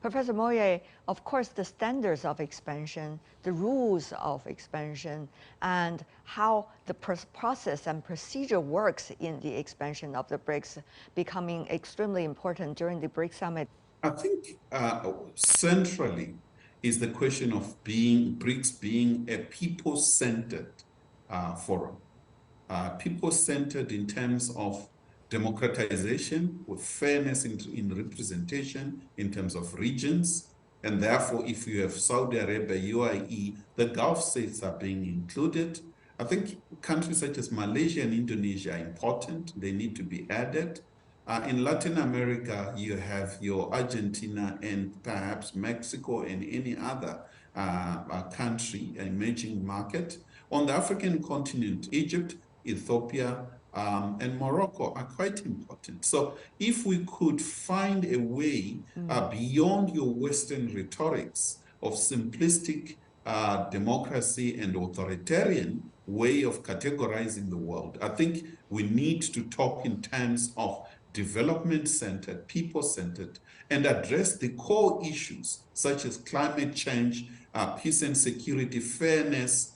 Professor Monyae, of course, the standards of expansion, the rules of expansion, and how the process and procedure works in the expansion of the BRICS becoming extremely important during the BRICS Summit. I think centrally is the question of BRICS being a people-centered forum. People-centered in terms of democratization with fairness in representation in terms of regions. And therefore, if you have Saudi Arabia, UAE, the Gulf states are being included. I think countries such as Malaysia and Indonesia are important. They need to be added. In Latin America, you have your Argentina and perhaps Mexico and any other country, emerging market. On the African continent, Egypt, Ethiopia, and Morocco are quite important. So if we could find a way beyond your Western rhetorics of simplistic democracy and authoritarian way of categorizing the world, I think we need to talk in terms of development-centered, people-centered, and address the core issues such as climate change, peace and security, fairness,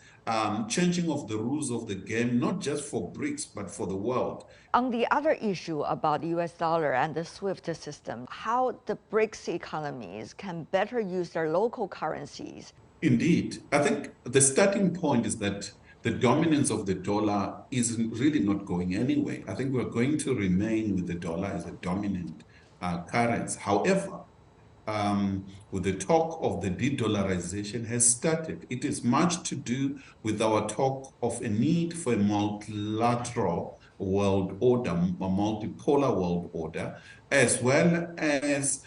changing of the rules of the game, not just for BRICS, but for the world. On the other issue about the US dollar and the SWIFT system, how the BRICS economies can better use their local currencies. Indeed. I think the starting point is that the dominance of the dollar is really not going anywhere. I think we're going to remain with the dollar as a dominant currency. However, with the talk of the de-dollarization has started. It is much to do with our talk of a need for a multilateral world order, a multipolar world order, as well as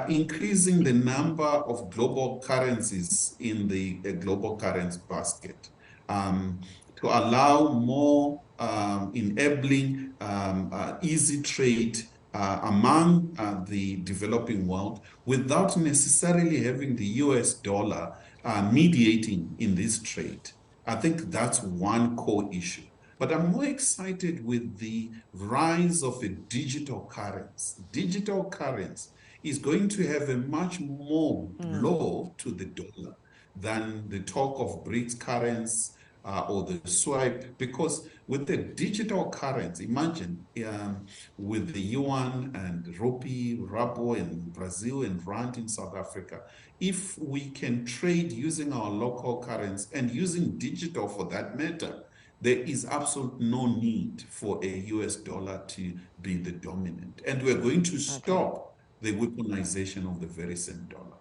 increasing the number of global currencies in the global currency basket to allow more enabling easy trade among the developing world without necessarily having the US dollar mediating in this trade. I think that's one core issue. But I'm more excited with the rise of a digital currency. Digital currency is going to have a much more blow to the dollar than the talk of BRICS currency or the swipe, because with the digital currency, imagine with the yuan and rupee, ruble in Brazil and rand in South Africa, if we can trade using our local currency and using digital for that matter, there is absolutely no need for a US dollar to be the dominant. And we're going to stop the weaponization of the very same dollar.